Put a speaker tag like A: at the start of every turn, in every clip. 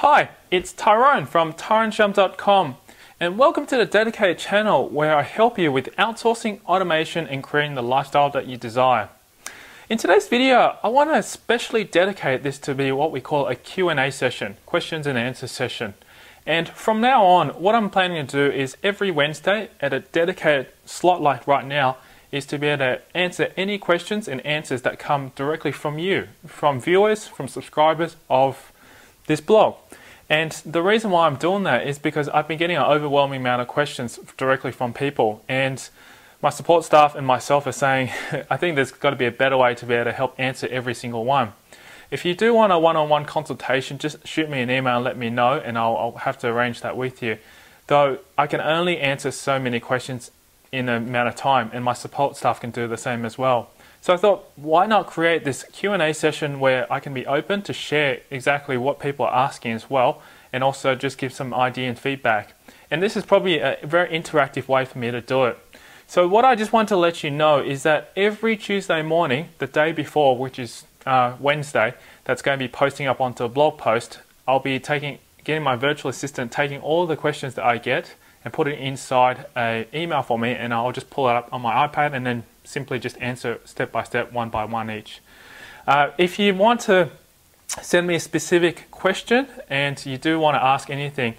A: Hi, it's Tyrone from tyroneshum.com, and welcome to the dedicated channel where I help you with outsourcing, automation, and creating the lifestyle that you desire. In today's video, I want to especially dedicate this to be what we call a Q&A session, questions and answers session. And from now on, what I'm planning to do is every Wednesday at a dedicated slot like right now is to be able to answer any questions and answers that come directly from you, from viewers, from subscribers of this blog. And the reason why I'm doing that is because I've been getting an overwhelming amount of questions directly from people, and my support staff and myself are saying I think there's got to be a better way to be able to help answer every single one. If you do want a one-on-one consultation, just shoot me an email and let me know, and I'll have to arrange that with you. Though I can only answer so many questions in an amount of time, and my support staff can do the same as well. So I thought, why not create this Q&A session where I can be open to share exactly what people are asking as well, and also just give some idea and feedback. And this is probably a very interactive way for me to do it. So what I just want to let you know is that every Tuesday morning, the day before, which is Wednesday, that's going to be posting up onto a blog post, I'll be getting my virtual assistant, taking all the questions that I get and put it inside an email for me, and I'll just pull it up on my iPad and then simply just answer step by step, one by one each. If you want to send me a specific question and you do want to ask anything,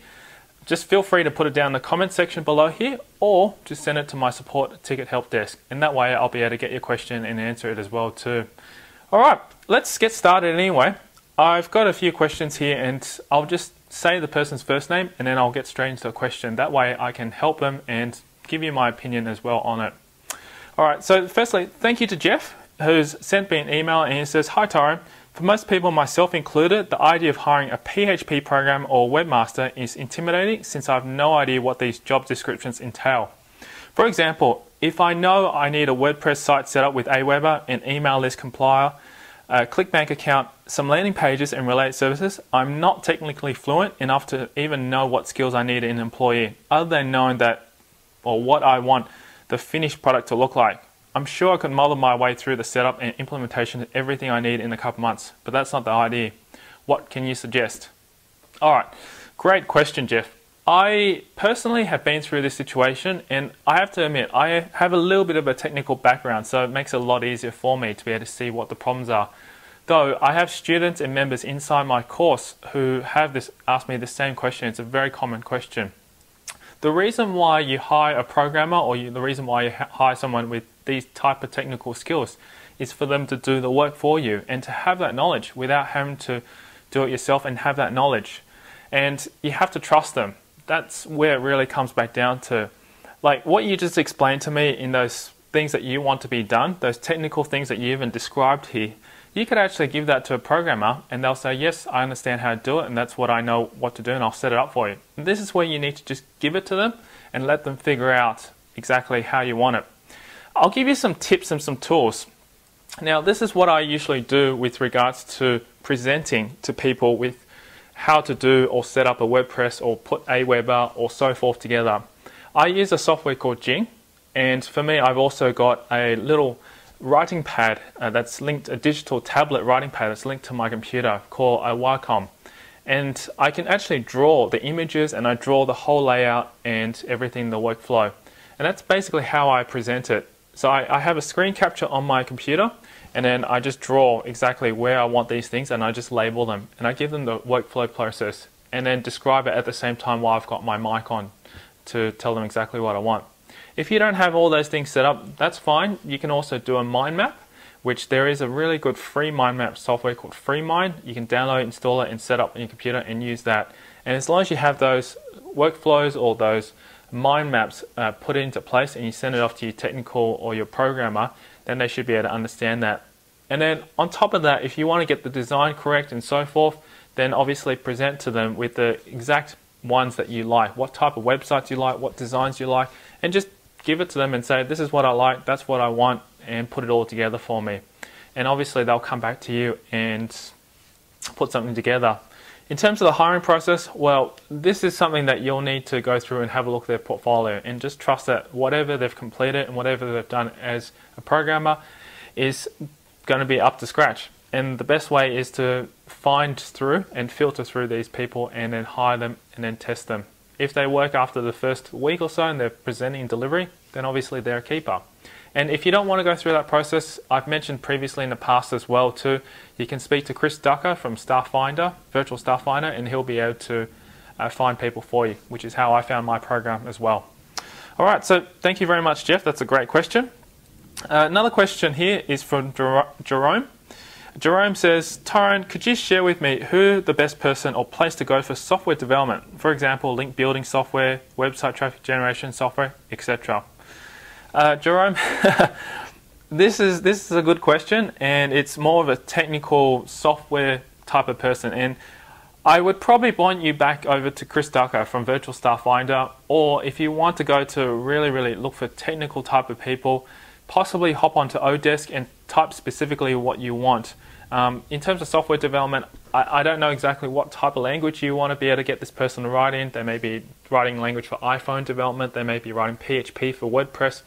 A: just feel free to put it down in the comment section below here, or just send it to my support ticket help desk, and that way I'll be able to get your question and answer it as well too. Alright, let's get started anyway. I've got a few questions here, and I'll just say the person's first name and then I'll get straight into the question. That way I can help them and give you my opinion as well on it. Alright, so firstly, thank you to Jeff, who's sent me an email, and he says, "Hi Tyrone, for most people, myself included, the idea of hiring a PHP program or webmaster is intimidating since I have no idea what these job descriptions entail. For example, if I know I need a WordPress site set up with Aweber, an email list compiler, a ClickBank account, some landing pages and related services, I'm not technically fluent enough to even know what skills I need in an employee, other than knowing that, or what I want the finished product to look like. I'm sure I could model my way through the setup and implementation of everything I need in a couple months, but that's not the idea. What can you suggest?" Alright, great question, Jeff. I personally have been through this situation, and I have to admit, I have a little bit of a technical background, so it makes it a lot easier for me to be able to see what the problems are. Though I have students and members inside my course who have asked me the same question. It's a very common question. The reason why you hire a programmer, or the reason why you hire someone with these type of technical skills, is for them to do the work for you and to have that knowledge without having to do it yourself and have that knowledge. And you have to trust them. That's where it really comes back down to. Like what you just explained to me in those things that you want to be done, those technical things that you even described here, you could actually give that to a programmer and they'll say, "Yes, I understand how to do it, and that's what I know what to do, and I'll set it up for you." And this is where you need to just give it to them and let them figure out exactly how you want it. I'll give you some tips and some tools. Now, this is what I usually do with regards to presenting to people with how to do or set up a WordPress or put Aweber or so forth together. I use a software called Jing, and for me, I've also got a little writing pad that's linked, a digital tablet writing pad that's linked to my computer called a Wacom. And I can actually draw the images, and I draw the whole layout and everything, the workflow. And that's basically how I present it. So I have a screen capture on my computer, and then I just draw exactly where I want these things, and I just label them, and I give them the workflow process, and then describe it at the same time while I've got my mic on to tell them exactly what I want. If you don't have all those things set up, that's fine. You can also do a mind map, which there is a really good free mind map software called FreeMind. You can download, install it, and set up on your computer and use that. And as long as you have those workflows or those mind maps put into place, and you send it off to your technical or your programmer, then they should be able to understand that. And then on top of that, if you want to get the design correct and so forth, then obviously present to them with the exact ones that you like, what type of websites you like, what designs you like, and just give it to them and say, "This is what I like, that's what I want," and put it all together for me. And obviously they'll come back to you and put something together. In terms of the hiring process, well, this is something that you'll need to go through and have a look at their portfolio, and just trust that whatever they've completed and whatever they've done as a programmer is going to be up to scratch. And the best way is to find through and filter through these people and then hire them and then test them. If they work after the first week or so and they're presenting delivery, then obviously they're a keeper. And if you don't want to go through that process, I've mentioned previously in the past as well too, you can speak to Chris Ducker from Stafffinder, Virtual Stafffinder, and he'll be able to find people for you, which is how I found my program as well. All right, so thank you very much, Jeff. That's a great question. Another question here is from Jerome. Jerome says, Tyrone, could you share with me who the best person or place to go for software development? For example, link building software, website traffic generation software, etc. Jerome, this is a good question, and it's more of a technical software type of person. And I would probably point you back over to Chris Ducker from Virtual Stafffinder, or if you want to go to really look for technical type of people, possibly hop onto Odesk and type specifically what you want. In terms of software development, I don't know exactly what type of language you want to be able to get this person to write in. They may be writing language for iPhone development. They may be writing PHP for WordPress.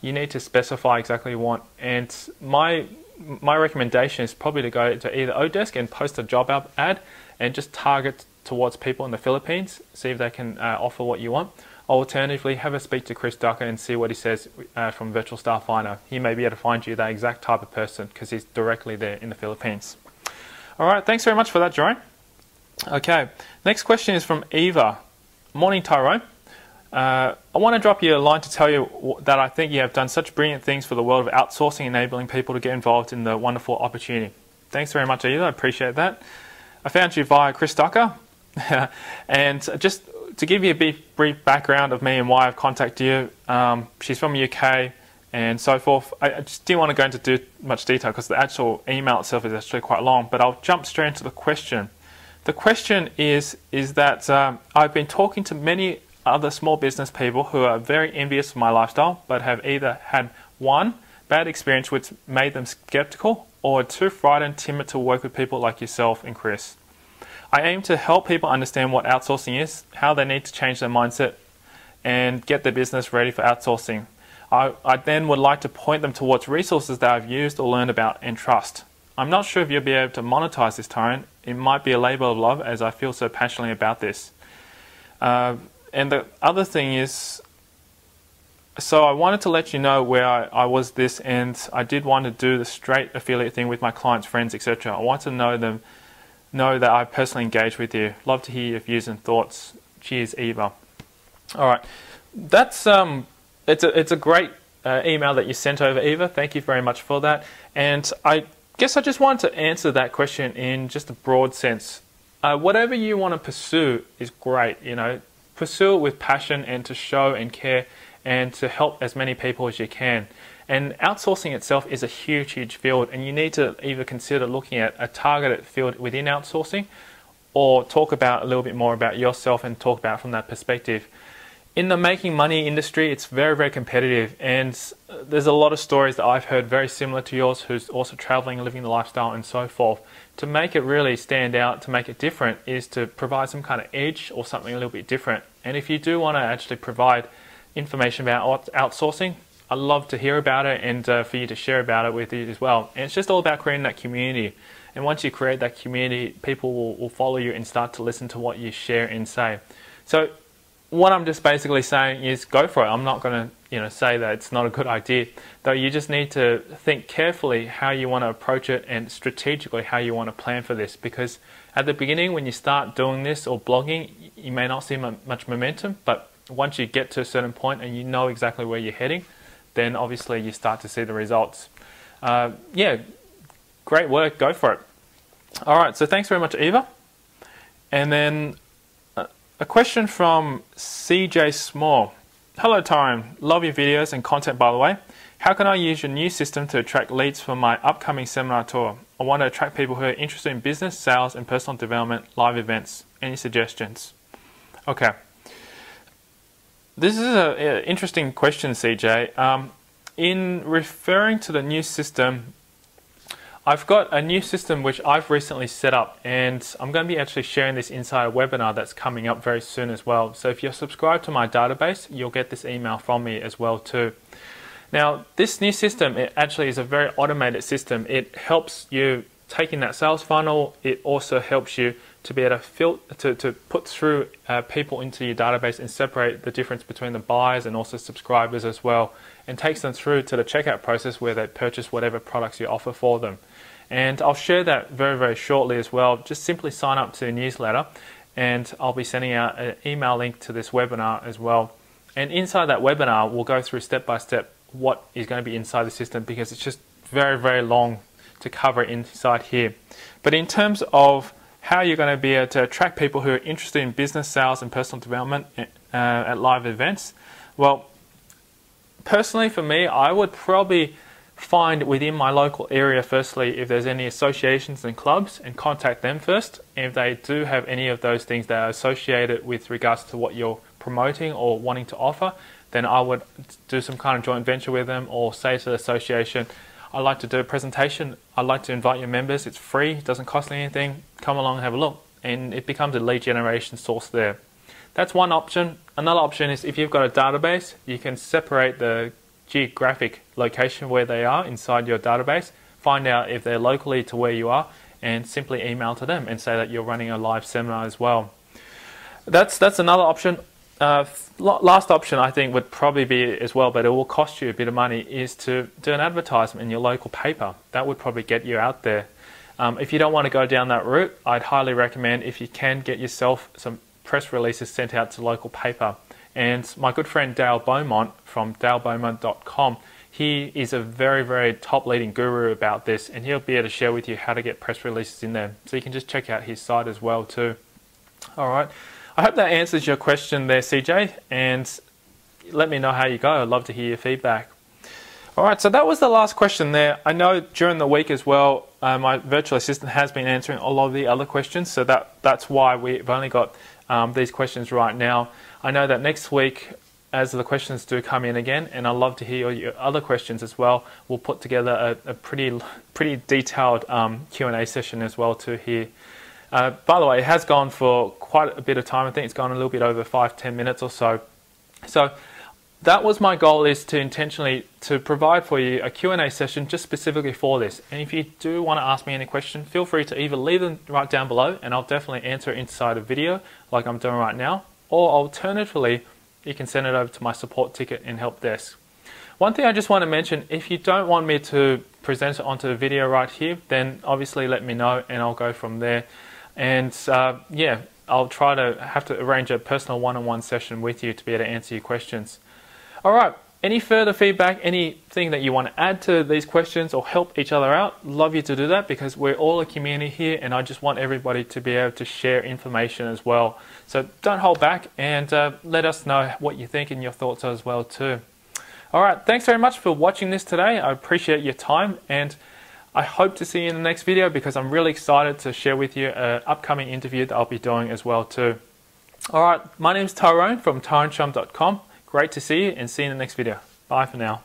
A: You need to specify exactly what you want. And my recommendation is probably to go to either Odesk and post a job ad and just target towards people in the Philippines, see if they can offer what you want. Alternatively, have a speak to Chris Ducker and see what he says from Virtual Stafffinder. He may be able to find you that exact type of person because he's directly there in the Philippines. All right, thanks very much for that, Jerome. Okay, next question is from Eva. Morning, Tyrone. I want to drop you a line to tell you that I think you have done such brilliant things for the world of outsourcing, enabling people to get involved in the wonderful opportunity. Thanks very much, Eva. I appreciate that. I found you via Chris Ducker. And just to give you a brief background of me and why I've contacted you, she's from the UK and so forth. I just didn't want to go into too much detail because the actual email itself is actually quite long, but I'll jump straight into the question. The question is that I've been talking to many other small business people who are very envious of my lifestyle, but have either had one, bad experience which made them skeptical, or too frightened, timid to work with people like yourself and Chris. I aim to help people understand what outsourcing is, how they need to change their mindset, and get their business ready for outsourcing. I then would like to point them towards resources that I've used or learned about and trust. I'm not sure if you'll be able to monetize this, Tyrone. It might be a labor of love as I feel so passionately about this. And the other thing is, so I wanted to let you know where I was this, and I did want to do the straight affiliate thing with my clients, friends, etc. I want to know that I personally engage with you. Love to hear your views and thoughts. Cheers, Eva. All right, that's it's a great email that you sent over, Eva. Thank you very much for that. And I guess I just wanted to answer that question in just a broad sense. Whatever you want to pursue is great. You know, pursue it with passion and to show and care and to help as many people as you can. And outsourcing itself is a huge field, and you need to either consider looking at a targeted field within outsourcing or talk about a little bit more about yourself and talk about from that perspective. In the making money industry, it's very competitive, and there's a lot of stories that I've heard very similar to yours who's also traveling, living the lifestyle and so forth. To make it really stand out, to make it different, is to provide some kind of edge or something a little bit different. And if you do want to actually provide information about outsourcing, I'd love to hear about it and for you to share about it with you as well. And it's just all about creating that community. And once you create that community, people will follow you and start to listen to what you share and say. So what I'm just basically saying is go for it. I'm not going to say that it's not a good idea. Though you just need to think carefully how you want to approach it and strategically how you want to plan for this. Because at the beginning, when you start doing this or blogging, you may not see much momentum. But once you get to a certain point and you know exactly where you're heading, then obviously you start to see the results. Yeah, great work. Go for it. All right, so thanks very much, Eva. And then a question from CJ Small. Hello, Tyrone. Love your videos and content, by the way. How can I use your new system to attract leads for my upcoming seminar tour? I want to attract people who are interested in business, sales, and personal development, live events. Any suggestions? Okay. This is an interesting question, CJ. In referring to the new system, I've got a new system which I've recently set up, and I'm going to be actually sharing this inside a webinar that's coming up very soon as well. So if you're subscribed to my database, you'll get this email from me as well too. Now, this new system, it actually is a very automated system. It helps you taking that sales funnel, it also helps you to be able to put through people into your database and separate the difference between the buyers and also subscribers as well, and takes them through to the checkout process where they purchase whatever products you offer for them. And I'll share that very, very shortly as well. Just simply sign up to the newsletter, and I'll be sending out an email link to this webinar as well. And inside that webinar, we'll go through step by step what is going to be inside the system, because it's just very, very long to cover inside here. But in terms of how you're going to be able to attract people who are interested in business, sales and personal development at live events, well, personally for me, I would probably find within my local area firstly if there's any associations and clubs, and contact them first. And if they do have any of those things that are associated with regards to what you're promoting or wanting to offer, then I would do some kind of joint venture with them, or say to the association, I'd like to do a presentation, I'd like to invite your members, it's free, it doesn't cost anything, come along and have a look. And it becomes a lead generation source there. That's one option. Another option is if you've got a database, you can separate the geographic location where they are inside your database, find out if they're locally to where you are, and simply email to them and say that you're running a live seminar as well. That's another option. Last option I think would probably be as well, but it will cost you a bit of money, is to do an advertisement in your local paper. That would probably get you out there. If you don't want to go down that route, I'd highly recommend, if you can, get yourself some press releases sent out to local paper. And my good friend Dale Beaumont from dalebeaumont.com, he is a very, very top leading guru about this, and he'll be able to share with you how to get press releases in there. So you can just check out his site as well too. All right. I hope that answers your question there, CJ, and let me know how you go. I'd love to hear your feedback. All right, so that was the last question there. I know during the week as well, my virtual assistant has been answering a lot of the other questions, so that's why we've only got these questions right now. I know that next week, as the questions do come in again, and I'd love to hear your other questions as well, we'll put together a pretty detailed Q&A session as well too here. By the way, it has gone for quite a bit of time. I think it's gone a little bit over 5-10 minutes or so. So that was my goal, is to intentionally to provide for you a Q&A session just specifically for this. And if you do want to ask me any question, feel free to either leave them right down below, and I'll definitely answer it inside a video like I'm doing right now, or alternatively, you can send it over to my support ticket and help desk. One thing I just want to mention, if you don't want me to present it onto the video right here, then obviously let me know and I'll go from there. And yeah, I'll try to have to arrange a personal one-on-one session with you to be able to answer your questions. All right, any further feedback, anything that you want to add to these questions or help each other out, love you to do that, because we're all a community here and I just want everybody to be able to share information as well. So don't hold back, and let us know what you think and your thoughts as well too. All right, thanks very much for watching this today. I appreciate your time, and I hope to see you in the next video, because I'm really excited to share with you an upcoming interview that I'll be doing as well too. All right, my name is Tyrone from tyroneshum.com. Great to see you, and see you in the next video. Bye for now.